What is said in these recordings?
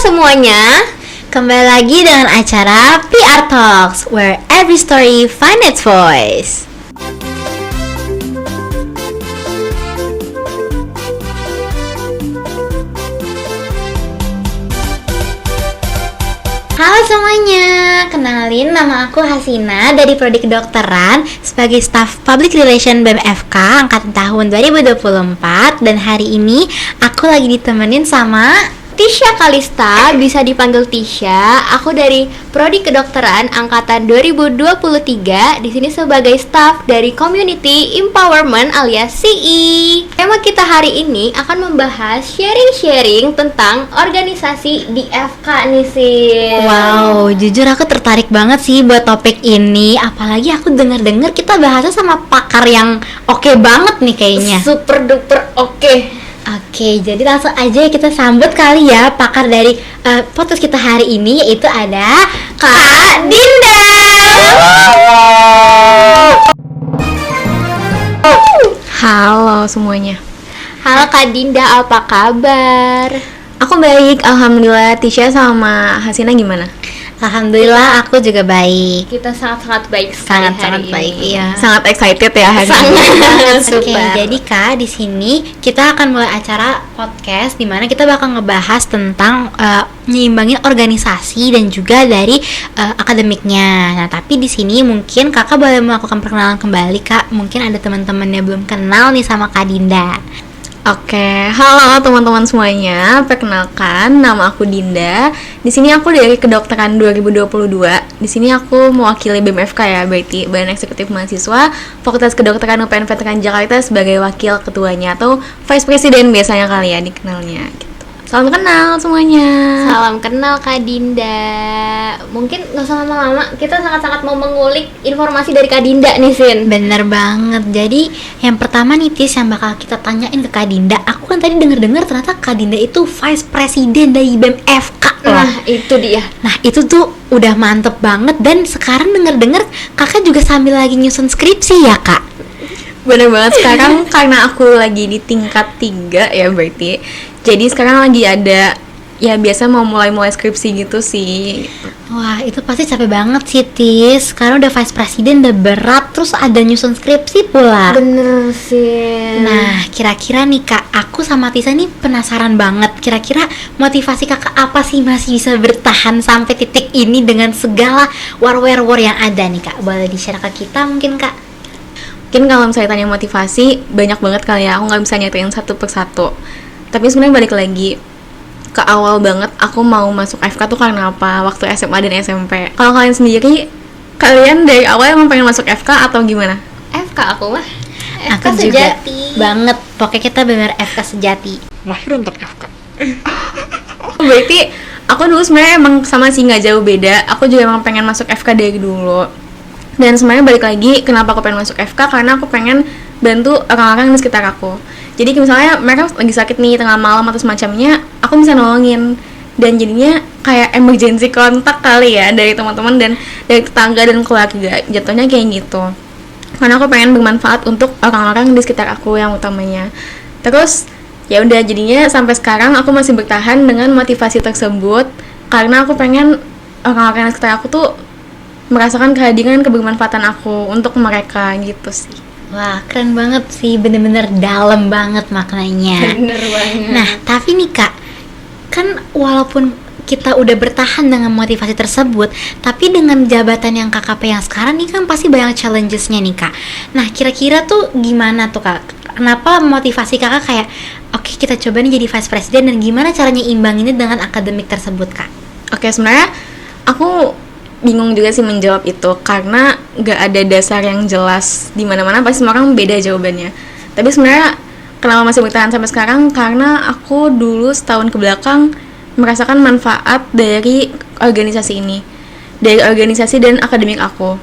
semuanya, kembali lagi dengan acara PR Talks, where every story find its voice. Halo semuanya, kenalin nama aku Hasina dari Prodi Kedokteran sebagai Staf Public Relation BMFK angkatan tahun 2024. Dan hari ini aku lagi ditemenin sama Tisha Kalista, bisa dipanggil Tisha. Aku dari Prodi Kedokteran angkatan 2023. Di sini sebagai staf dari Community Empowerment alias CE. Tema kita hari ini akan membahas sharing-sharing tentang organisasi di FK nih sih. Wow, jujur aku tertarik banget sih buat topik ini. Apalagi aku dengar-dengar kita bahasnya sama pakar yang oke banget nih kayaknya. Super duper oke. Oke, jadi langsung aja kita sambut kali ya pakar dari podcast kita hari ini, yaitu ada Kak Dinda. Halo semuanya. Halo Kak Dinda, apa kabar? Aku baik, alhamdulillah. Tisha sama Hasina gimana? Alhamdulillah aku juga baik. Kita sangat-sangat baik sekali Sangat-sangat hari baik, ini. iya. Sangat excited ya hari ini. Sangat Oke, super. jadi Kak, di sini kita akan mulai acara podcast di mana kita bakal ngebahas tentang nyimbangin organisasi dan juga dari akademiknya. Nah, tapi di sini mungkin Kakak boleh melakukan perkenalan kembali, Kak. Mungkin ada teman-teman yang belum kenal nih sama Kak Dinda. Oke, halo teman-teman semuanya. Perkenalkan, nama aku Dinda. Di sini aku dari Kedokteran 2022. Di sini aku mewakili BMFK ya, berarti Badan Eksekutif Mahasiswa Fakultas Kedokteran UPN Veteran Jakarta sebagai wakil ketuanya atau Vice President biasanya kali ya dikenalnya gitu. Salam kenal semuanya. Salam kenal Kak Dinda. Mungkin gak usah lama-lama, kita sangat-sangat mau mengulik informasi dari Kak Dinda nih Sin. Bener banget. Jadi yang pertama nih Tis, yang bakal kita tanyain ke Kak Dinda. Aku kan tadi denger-dengar ternyata Kak Dinda itu Vice President dari BMFK loh. Nah itu dia. Nah itu tuh udah mantep banget. Dan sekarang denger-dengar kakak juga sambil lagi nyusun skripsi ya Kak? Bener banget, sekarang karena aku lagi di tingkat 3 ya berarti. Jadi sekarang lagi ada, ya biasa mau mulai skripsi gitu sih. Wah itu pasti capek banget sih Tis. Sekarang udah Vice President, udah berat. Terus ada nyusun skripsi pula. Bener sih. Nah kira-kira nih Kak, aku sama Tisa nih penasaran banget. Kira-kira motivasi kakak apa sih masih bisa bertahan sampai titik ini dengan segala war yang ada nih Kak? Boleh di-share ke kita mungkin Kak? Mungkin kalau misalnya tanya motivasi, banyak banget kali ya, aku nggak bisa nyatain satu persatu. Tapi sebenarnya balik lagi ke awal banget, aku mau masuk FK tuh karena apa? Waktu SMA dan SMP. Kalau kalian sendiri, kalian dari awal emang pengen masuk FK atau gimana? FK aku mah FK Aku juga sejati banget. Pokoknya kita bener FK sejati. Lahir untuk FK. Berarti aku dulu sebenarnya emang sama sih, nggak jauh beda. Aku juga emang pengen masuk FK dari dulu. Dan sebenarnya balik lagi, kenapa aku pengen masuk FK? Karena aku pengen bantu orang-orang di sekitar aku. Jadi misalnya mereka lagi sakit nih tengah malam atau semacamnya, aku bisa nolongin. Dan jadinya kayak emergency kontak kali ya dari teman-teman dan dari tetangga dan keluarga. Jatuhnya kayak gitu. Karena aku pengen bermanfaat untuk orang-orang di sekitar aku yang utamanya. Terus ya udah, jadinya sampai sekarang aku masih bertahan dengan motivasi tersebut karena aku pengen orang-orang di sekitar aku tuh merasakan kehadiran kebermanfaatan aku untuk mereka gitu sih. Wah keren banget sih, bener-bener dalam banget maknanya. Bener banget. Nah tapi nih Kak, kan walaupun kita udah bertahan dengan motivasi tersebut, tapi dengan jabatan yang KKP yang sekarang nih kan pasti banyak challenges-nya nih Kak. Nah kira-kira tuh gimana tuh Kak? Kenapa motivasi kakak kayak oke, kita coba nih jadi Vice President, dan gimana caranya imbanginnya dengan akademik tersebut Kak? Oke, sebenarnya aku bingung juga sih menjawab itu karena nggak ada dasar yang jelas di mana-mana, pasti semua orang beda jawabannya. Tapi sebenarnya kenapa masih bertahan sampai sekarang, karena aku dulu setahun ke belakang merasakan manfaat dari organisasi ini, dari organisasi dan akademik aku.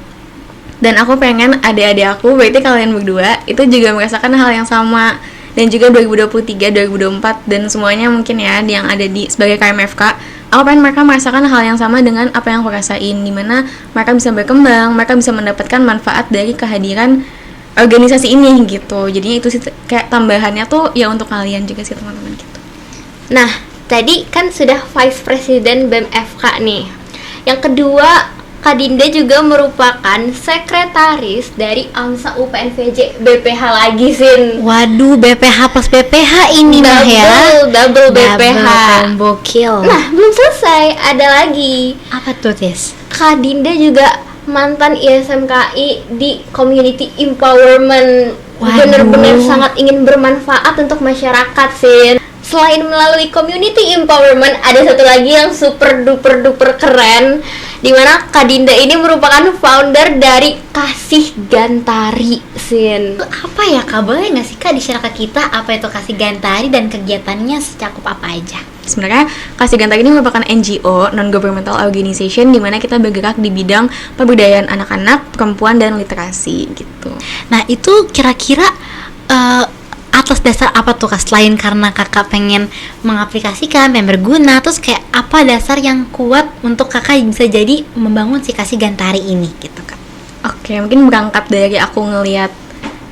Dan aku pengen adik-adik aku, berarti kalian berdua, itu juga merasakan hal yang sama. Dan juga 2023, 2024 dan semuanya mungkin ya yang ada di sebagai KMFK, aku pengen mereka merasakan hal yang sama dengan apa yang aku rasain, dimana mereka bisa berkembang, mereka bisa mendapatkan manfaat dari kehadiran organisasi ini gitu. Jadinya itu sih kayak tambahannya tuh ya untuk kalian juga sih teman-teman gitu. Nah, tadi kan sudah Vice President BEM FK nih. Yang kedua, Kak Dinda juga merupakan sekretaris dari AMSA UPNVJ BPH lagi, Sin. Waduh, BPH plus BPH ini mah ya. Double BPH. Combo kill. Nah, belum selesai, ada lagi. Apa tuh, Tis? Kak Dinda juga mantan ISMKI di Community Empowerment. Waduh. Bener-bener sangat ingin bermanfaat untuk masyarakat, Sin. Selain melalui Community Empowerment, ada satu lagi yang super duper keren, dimana Kak Dinda ini merupakan founder dari Kasih Gantari, Sin. Apa ya Kak? Boleh nggak sih Kak di-share ke kita apa itu Kasih Gantari dan kegiatannya secakup apa aja? Sebenarnya Kasih Gantari ini merupakan NGO, non-governmental organization, di mana kita bergerak di bidang pemberdayaan anak-anak, perempuan, dan literasi gitu. Nah itu kira-kira atas dasar apa tuh Kak? Selain karena kakak pengen mengaplikasikan, pengen berguna, terus kayak apa dasar yang kuat untuk kakak bisa jadi membangun si Kasih Gantari ini gitu Kak? Oke, mungkin berangkat dari aku ngelihat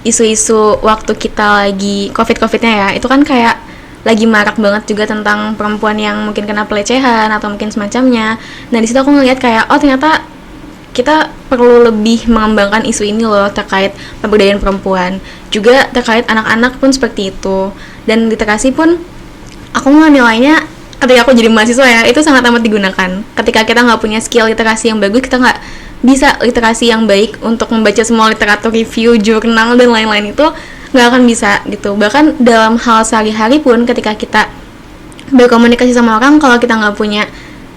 isu-isu waktu kita lagi COVID-nya ya, itu kan kayak lagi marak banget juga tentang perempuan yang mungkin kena pelecehan atau mungkin semacamnya. Nah di situ aku ngelihat kayak ternyata kita perlu lebih mengembangkan isu ini loh, terkait pemberdayaan perempuan, juga terkait anak-anak pun seperti itu. Dan literasi pun aku nilainya ketika aku jadi mahasiswa ya, itu sangat amat digunakan. Ketika kita nggak punya skill literasi yang bagus, kita nggak bisa literasi yang baik untuk membaca semua literatur, review, jurnal, dan lain-lain, itu nggak akan bisa gitu. Bahkan dalam hal sehari-hari pun ketika kita berkomunikasi sama orang, kalau kita nggak punya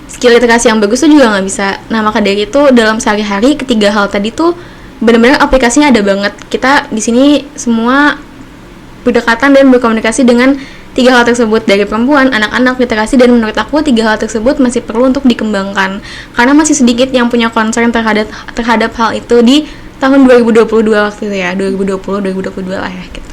skill literasi yang bagus tuh juga nggak bisa. Nah maka dari itu dalam sehari-hari ketiga hal tadi tuh benar-benar aplikasinya ada banget. Kita di sini semua berdekatan dan berkomunikasi dengan tiga hal tersebut, dari perempuan, anak-anak, literasi, dan menurut aku tiga hal tersebut masih perlu untuk dikembangkan karena masih sedikit yang punya concern terhadap hal itu di tahun 2022 waktu itu ya, 2020-2022 lah ya gitu.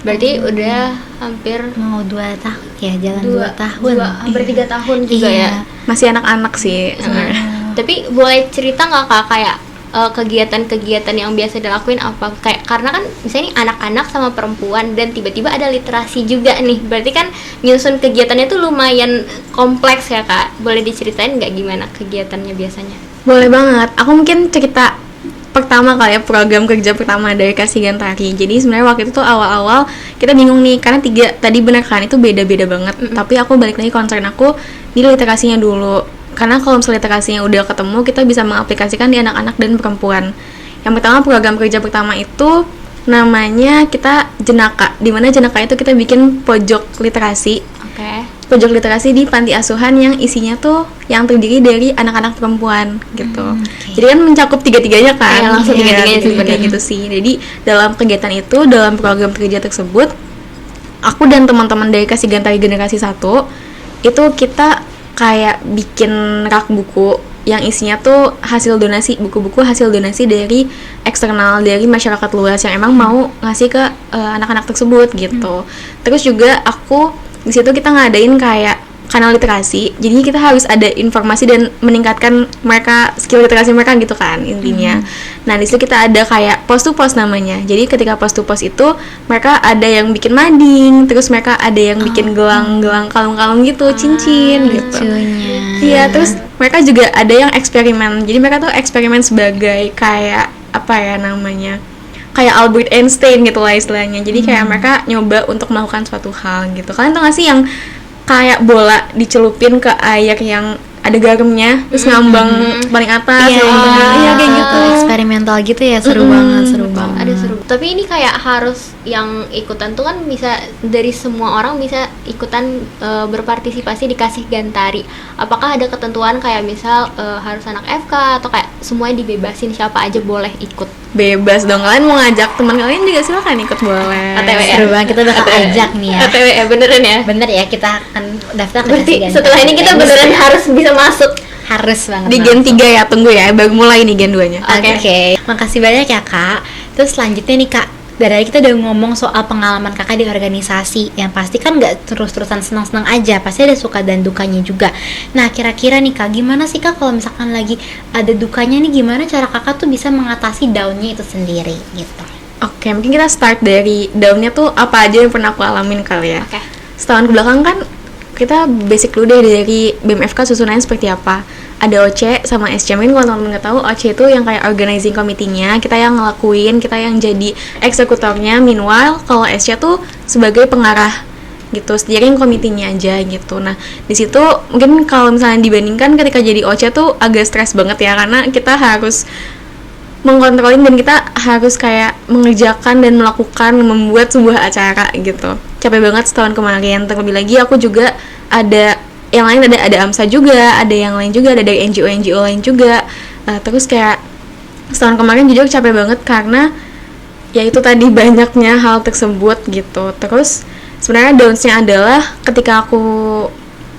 Berarti udah hampir Mau 2 tahun ya, jalan 2 tahun. hampir 3 tahun juga Iya. ya. Masih anak-anak sih sebenarnya. Tapi boleh cerita nggak Kak kayak kegiatan-kegiatan yang biasa dilakuin apa? Kayak karena kan misalnya nih anak-anak sama perempuan dan tiba-tiba ada literasi juga nih. Berarti kan nyusun kegiatannya tuh lumayan kompleks ya Kak. Boleh diceritain nggak gimana kegiatannya biasanya? Boleh banget. Aku mungkin cerita pertama kali ya, program kerja pertama dari Kasih Gantari. Jadi sebenarnya waktu itu tuh awal-awal kita bingung nih karena tiga tadi bener kan itu beda-beda banget. Tapi aku balik lagi concern aku di literasinya dulu. Karena kalau misalnya literasinya udah ketemu, kita bisa mengaplikasikan di anak-anak dan perempuan. Yang pertama, program kerja pertama itu namanya kita Jenaka. Di mana Jenaka itu kita bikin pojok literasi. Oke. Pojok literasi di panti asuhan yang isinya tuh yang terdiri dari anak-anak perempuan gitu. Jadi kan mencakup tiga-tiganya kan. Iya, langsung tiga-tiganya sih, tiga gitu sih. Jadi dalam kegiatan itu, dalam program kerja tersebut, aku dan teman-teman dari Kasih Gantari generasi 1 itu kita kayak bikin rak buku yang isinya tuh hasil donasi, buku-buku hasil donasi dari eksternal, dari masyarakat luas yang emang mau ngasih ke anak-anak tersebut gitu. Terus juga aku di situ kita ngadain kayak kanal literasi, jadi kita harus ada informasi dan meningkatkan mereka skill literasi mereka gitu kan intinya. Nah di situ kita ada kayak post to post namanya. Jadi ketika post to post itu mereka ada yang bikin mading, terus mereka ada yang bikin gelang-gelang kalung-kalung gitu, cincin gitu. Iya, terus mereka juga ada yang eksperimen. Jadi mereka tuh eksperimen sebagai kayak apa ya namanya, kayak Albert Einstein gitu lah istilahnya. Jadi kayak mereka nyoba untuk melakukan suatu hal gitu. Kalian tau gak sih yang kayak bola dicelupin ke air yang ada garamnya, terus ngambang paling atas, iya kayak gitu. Eksperimental gitu ya, seru banget, seru banget. Ada seru. Tapi ini kayak harus yang ikutan tuh kan bisa dari semua orang bisa ikutan berpartisipasi di Kasih Gantari. Apakah ada ketentuan kayak misal harus anak FK atau kayak semuanya dibebasin, siapa aja boleh ikut? Bebas dong, kalian mau ngajak teman kalian juga silakan ikut boleh. OTW ya? Seru banget, kita bakal ajak nih ya. OTW ya, beneran ya? Bener ya, kita akan daftar ke Berarti Kasih Gantari. setelah ini kita beneran harus bisa masuk. harus banget. Di Gen 3 ya, tunggu ya, baru mulai nih Gen 2-nya. Oke. Makasih banyak ya Kak. Terus selanjutnya nih Kak, dari kita udah ngomong soal pengalaman Kakak di organisasi, yang pasti kan nggak terus-terusan senang-senang aja, pasti ada suka dan dukanya juga. Nah kira-kira nih Kak, gimana sih Kak kalau misalkan lagi ada dukanya nih, gimana cara Kakak tuh bisa mengatasi down-nya itu sendiri gitu? Oke, mungkin kita start dari down-nya tuh apa aja yang pernah aku alamin kali ya. Oke. Setahun kebelakang kan kita basic dulu deh dari BMFK susunannya seperti apa. Ada OC sama SC. Mungkin kalau teman-teman nggak tahu, OC itu yang kayak organizing committee-nya, kita yang ngelakuin, kita yang jadi eksekutornya. Meanwhile, kalau SC tuh sebagai pengarah gitu, steering committee-nya aja gitu. Nah, di situ mungkin kalau misalnya dibandingkan ketika jadi OC tuh agak stres banget ya, karena kita harus mengkontrolin dan kita harus kayak mengerjakan dan melakukan membuat sebuah acara gitu. Capek banget setahun kemarin. Terlebih lagi aku juga ada yang lain, ada AMSA juga, ada yang lain juga, ada dari NGO lain juga. Terus kayak setahun kemarin jujur capek banget karena ya itu tadi banyaknya hal tersebut gitu. Terus sebenarnya downs-nya adalah ketika aku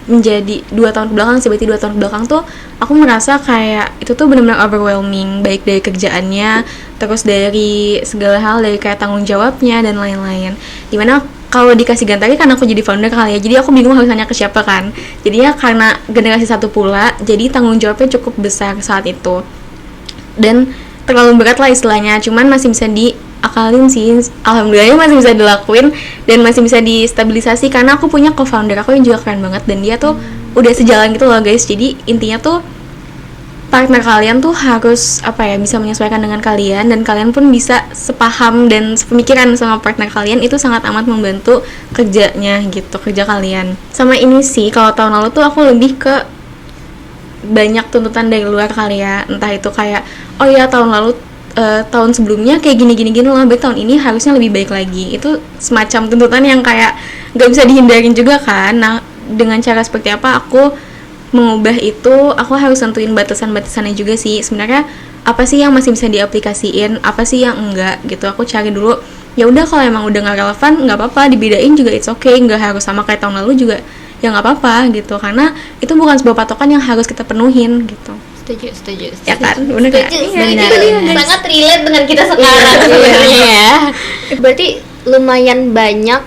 menjadi 2 tahun kebelakang sih, berarti 2 tahun kebelakang tuh aku merasa kayak itu tuh benar-benar overwhelming, baik dari kerjaannya, terus dari segala hal, dari kayak tanggung jawabnya dan lain-lain. Dimana kalau dikasih gantari kan aku jadi founder kali ya, jadi aku bingung harus nanya ke siapa kan. Jadinya karena generasi satu pula, jadi tanggung jawabnya cukup besar saat itu dan terlalu berat lah istilahnya, cuman masih bisa diakalin sih, alhamdulillah masih bisa dilakuin dan masih bisa distabilisasi karena aku punya co-founder aku yang juga keren banget dan dia tuh udah sejalan gitu loh guys. Jadi intinya tuh partner kalian tuh harus bisa menyesuaikan dengan kalian, dan kalian pun bisa sepaham dan sepemikiran sama partner kalian. Itu sangat amat membantu kerjanya gitu, kerja kalian. Sama ini sih, kalau tahun lalu tuh aku lebih ke banyak tuntutan dari luar kali ya, entah itu kayak oh ya tahun lalu tahun sebelumnya kayak gini loh, baik tahun ini harusnya lebih baik lagi. Itu semacam tuntutan yang kayak gak bisa dihindarin juga kan. Nah, dengan cara seperti apa aku mengubah itu, aku harus tentuin batasan-batasannya juga sih. Sebenarnya apa sih yang masih bisa diaplikasiin, apa sih yang enggak gitu. Aku cari dulu, ya udah kalau emang udah nggak relevan nggak apa-apa, dibedain juga it's okay, nggak harus sama kayak tahun lalu juga ya nggak apa-apa gitu, karena itu bukan sebuah patokan yang harus kita penuhin gitu. Setuju. Ya kan, bener kan? Benar. Sangat relate dengan kita sekarang sebenarnya ya. Berarti lumayan banyak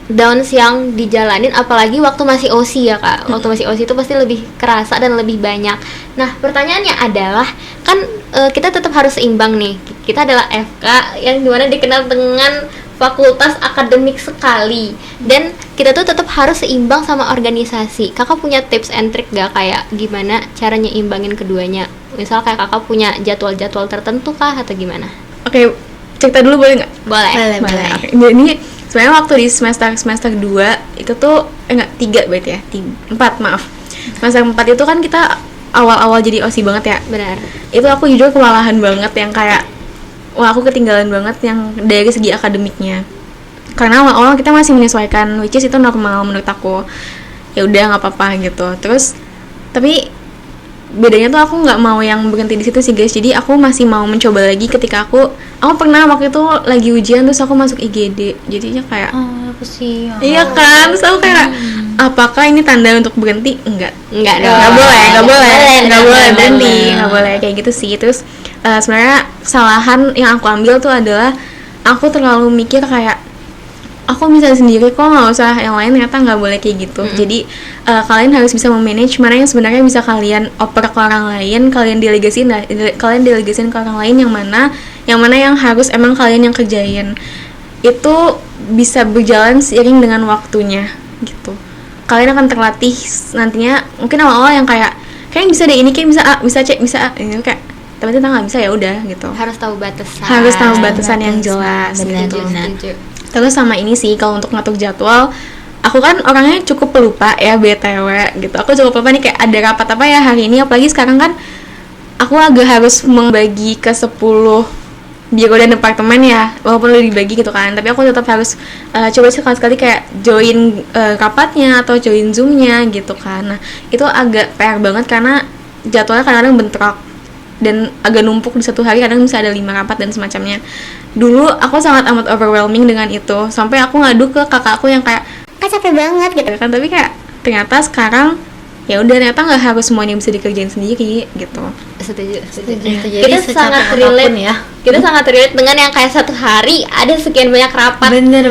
downs yang dijalanin, apalagi waktu masih OSI ya kak. Waktu masih OSI itu pasti lebih kerasa dan lebih banyak. Nah pertanyaannya adalah kan kita tetap harus seimbang nih. Kita adalah FK yang dimana dikenal dengan fakultas akademik sekali, dan kita tuh tetap harus seimbang sama organisasi. Kakak punya tips and trick gak kayak gimana caranya imbangin keduanya? Misal kayak kakak punya jadwal-jadwal tertentu kah atau gimana? Oke, cerita dulu boleh nggak? Boleh. Oke. Jadi sebenarnya waktu di semester 2 itu tuh 3 berarti ya, 4 maaf. Semester 4 itu kan kita awal-awal jadi OSI banget ya. Benar. Itu aku jujur kewalahan banget, yang kayak wah aku ketinggalan banget yang dari segi akademiknya. Karena awal-awal kita masih menyesuaikan, which is itu normal menurut aku. Ya udah nggak apa-apa gitu. Terus tapi bedanya tuh aku nggak mau yang berhenti di situ sih guys. Jadi aku masih mau mencoba lagi ketika aku pernah waktu itu lagi ujian terus aku masuk IGD. Jadinya kayak apa sih? iya kan, terus aku kayak apakah ini tanda untuk berhenti? Enggak Nggak boleh berhenti, nggak boleh kayak gitu sih. Terus sebenarnya kesalahan yang aku ambil tuh adalah aku terlalu mikir kayak aku bisa sendiri kok, nggak usah yang lain, ternyata nggak boleh kayak gitu. Jadi kalian harus bisa memanage mana yang sebenarnya bisa kalian oper ke orang lain, kalian delegasiin ke orang lain, yang mana yang harus emang kalian yang kerjain. Itu bisa berjalan seiring dengan waktunya gitu. Kalian akan terlatih nantinya. Mungkin awal-awal yang kayak bisa deh ini, kayak bisa A, bisa C, bisa A, ini kayak tapi ternyata nggak bisa, ya udah gitu. Harus tahu batasan yang jelas gitu. Setuju. Terus sama ini sih, kalau untuk ngatur jadwal, aku kan orangnya cukup pelupa ya, BTW gitu. Aku cukup pelupa nih, kayak ada rapat apa ya hari ini, apalagi sekarang kan aku agak harus membagi ke 10 biro dan departemen ya, walaupun udah dibagi gitu kan, tapi aku tetap harus coba sekali-sekali kayak join rapatnya atau join zoomnya gitu kan. Nah itu agak PR banget karena jadwalnya kadang-kadang bentrok dan agak numpuk di satu hari, kadang bisa ada 5 rapat dan semacamnya. Dulu aku sangat amat overwhelming dengan itu, sampai aku ngadu ke kakak aku yang kayak capek banget gitu kan. Tapi kayak ternyata sekarang ya udah, ternyata nggak harus semuanya bisa dikerjain sendiri gitu. Setuju. Jadi sangat relate ya. Kita sangat relate dengan yang kayak satu hari ada sekian banyak rapat. Bener.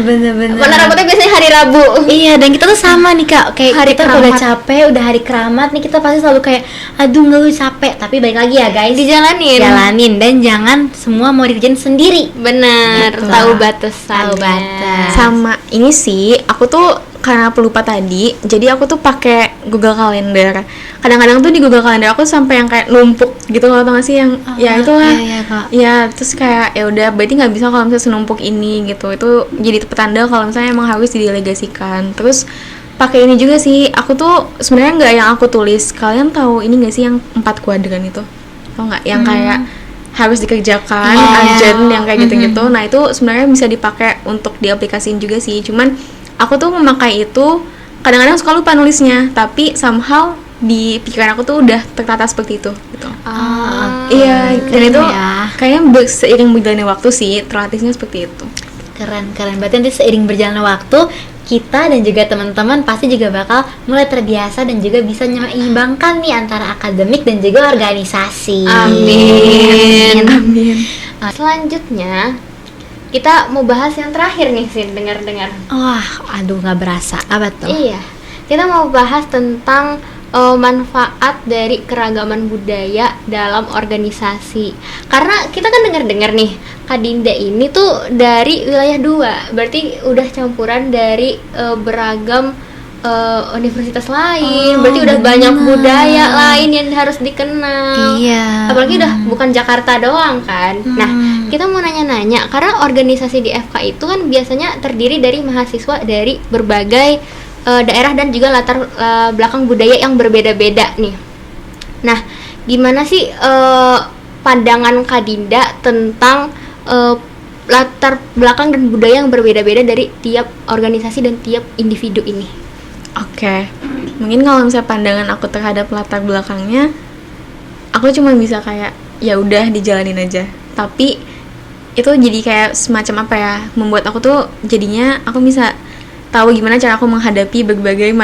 Mana rapatnya biasanya hari Rabu. Iya, dan kita tuh sama nih kak, kayak Hari kita keramat. udah capek, udah hari keramat nih, kita pasti selalu kayak aduh ngeluh capek, tapi balik lagi ya guys, jalanin dan jangan semua mau dikerjain sendiri. Bener, Gitu. tahu batasan. Tahu batas. Sama ini sih, aku tuh karena pelupa tadi, jadi aku tuh pakai Google Calendar. Kadang-kadang tuh di Google Calendar aku sampai yang kayak numpuk gitu loh, tau gak sih yang ya itulah. Iya, Kak. Ya terus kayak ya udah berarti nggak bisa kalau misalnya senumpuk ini gitu. Itu jadi petanda kalau misalnya emang harus didelegasikan. Terus pakai ini juga sih, aku tuh sebenarnya nggak yang aku tulis. Kalian tahu ini nggak sih yang 4 kuadran itu? Tau nggak? Yang kayak harus dikerjakan, urgent yang kayak gitu-gitu. Nah itu sebenarnya bisa dipakai untuk diaplikasiin juga sih. Cuman aku tuh memakai itu kadang-kadang suka lupa nulisnya, tapi somehow di pikiran aku tuh udah tertata seperti itu gitu. Iya, dan itu kayaknya seiring berjalannya waktu sih terlatihnya seperti itu. Keren. Berarti nanti seiring berjalannya waktu, kita dan juga teman-teman pasti juga bakal mulai terbiasa dan juga bisa menyeimbangkan nih antara akademik dan juga organisasi. Amin. Selanjutnya kita mau bahas yang terakhir nih sih, dengar-dengar. Wah, aduh nggak berasa. Apa tuh? Iya, kita mau bahas tentang manfaat dari keragaman budaya dalam organisasi. Karena kita kan dengar-dengar nih, Kadinda ini tuh dari wilayah 2, berarti udah campuran dari beragam universitas lain. Berarti udah banyak budaya lain yang harus dikenal. Iya. Apalagi udah bukan Jakarta doang kan. Nah, kita mau nanya-nanya karena organisasi di FK itu kan biasanya terdiri dari mahasiswa dari berbagai daerah dan juga latar belakang budaya yang berbeda-beda nih. Nah, gimana sih pandangan Kadinda tentang latar belakang dan budaya yang berbeda-beda dari tiap organisasi dan tiap individu ini? Oke, mungkin kalau misalnya pandangan aku terhadap latar belakangnya, aku cuma bisa kayak ya udah dijalanin aja. Tapi itu jadi kayak semacam apa ya, membuat aku tuh jadinya aku bisa tahu gimana cara aku menghadapi beragam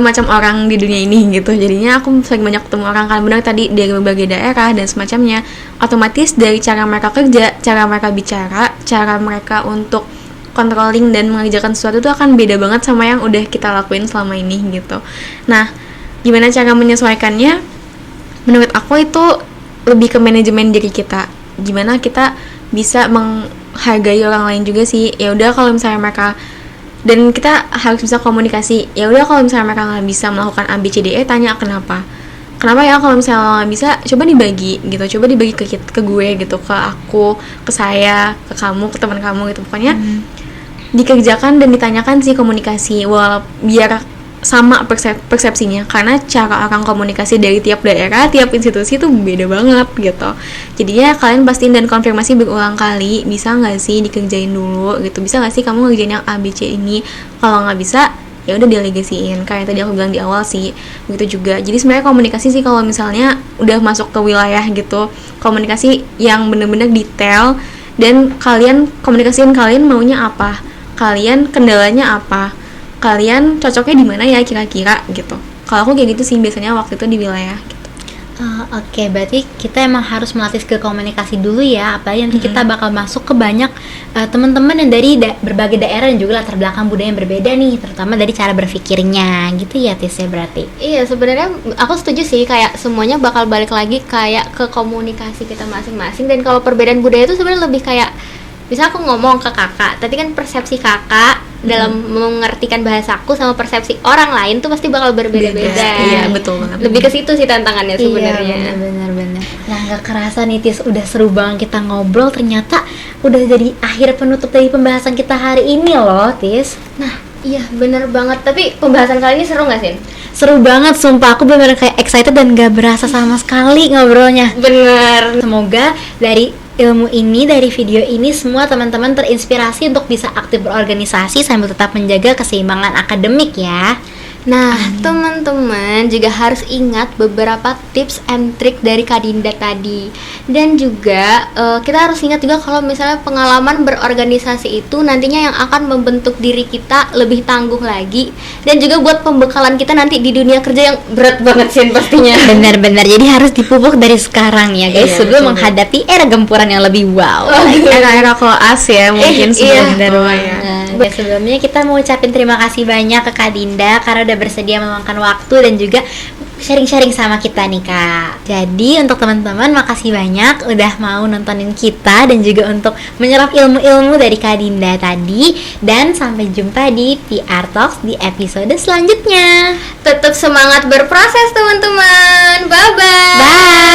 macam orang di dunia ini gitu. Jadinya aku sering banyak ketemu orang, kan benar tadi dari berbagai daerah dan semacamnya. Otomatis dari cara mereka kerja, cara mereka bicara, cara mereka untuk controlling dan mengerjakan sesuatu itu akan beda banget sama yang udah kita lakuin selama ini gitu. Nah, gimana cara menyesuaikannya? Menurut aku itu lebih ke manajemen diri kita. Gimana kita bisa menghargai orang lain juga sih. Ya udah kalau misalnya mereka, dan kita harus bisa komunikasi. Ya udah kalau misalnya mereka nggak bisa melakukan A B C D E, tanya kenapa ya. Kalau misalnya lo nggak bisa, coba dibagi gitu, coba dibagi ke gue gitu, ke aku, ke saya, ke kamu, ke teman kamu gitu. Pokoknya dikerjakan dan ditanyakan sih komunikasi, biar sama persepsinya, karena cara orang komunikasi dari tiap daerah, tiap institusi itu beda banget gitu. Jadinya kalian pastiin dan konfirmasi berulang kali, bisa nggak sih dikerjain dulu gitu, bisa nggak sih kamu ngerjain yang A B C ini. Kalau nggak bisa, ya udah delegasiin, kayak tadi aku bilang di awal sih, begitu juga. Jadi sebenarnya komunikasi sih kalau misalnya udah masuk ke wilayah gitu, komunikasi yang bener-bener detail, dan kalian komunikasiin kalian maunya apa, kalian kendalanya apa, kalian cocoknya di mana ya kira-kira gitu. Kalau aku kayak gitu sih biasanya waktu itu di wilayah gitu. Oke, berarti kita emang harus melatih skill komunikasi dulu ya, apalagi nanti kita bakal masuk ke banyak teman-teman yang dari berbagai daerah dan juga latar belakang budaya yang berbeda nih, terutama dari cara berpikirnya gitu ya, Tis, ya berarti. Iya, sebenarnya aku setuju sih, kayak semuanya bakal balik lagi kayak ke komunikasi kita masing-masing. Dan kalau perbedaan budaya itu sebenarnya lebih kayak, bisa aku ngomong ke kakak, tapi kan persepsi kakak dalam mengertikan bahasaku sama persepsi orang lain tuh pasti bakal berbeda-beda. Iya, betul banget. Lebih ke situ sih tantangannya sebenarnya. Iya, benar. Nah, nggak kerasa nih, Tis, udah seru banget kita ngobrol. Ternyata udah jadi akhir penutup dari pembahasan kita hari ini loh, Tis. Nah, iya bener banget. Tapi pembahasan kali ini seru nggak sih? Seru banget, sumpah aku benar-benar kayak excited dan gak berasa sama sekali ngobrolnya. Bener. Semoga dari ilmu ini, dari video ini, semua teman-teman terinspirasi untuk bisa aktif berorganisasi sambil tetap menjaga keseimbangan akademik ya. Nah, teman-teman juga harus ingat beberapa tips and trick dari Kadinda tadi. Dan juga kita harus ingat juga kalau misalnya pengalaman berorganisasi itu nantinya yang akan membentuk diri kita lebih tangguh lagi, dan juga buat pembekalan kita nanti di dunia kerja yang berat banget sih pastinya. Benar-benar, jadi harus dipupuk dari sekarang ya guys, sebelum menghadapi era gempuran yang lebih wow. Era-era koas ya mungkin sebenarnya. Sebelumnya kita mau ucapin terima kasih banyak ke Kadinda karena udah bersedia meluangkan waktu dan juga sharing-sharing sama kita nih Kak. Jadi untuk teman-teman makasih banyak udah mau nontonin kita dan juga untuk menyerap ilmu-ilmu dari Kak Dinda tadi. Dan sampai jumpa di PR Talks di episode selanjutnya. Tetap semangat berproses teman-teman. Bye-bye. Bye.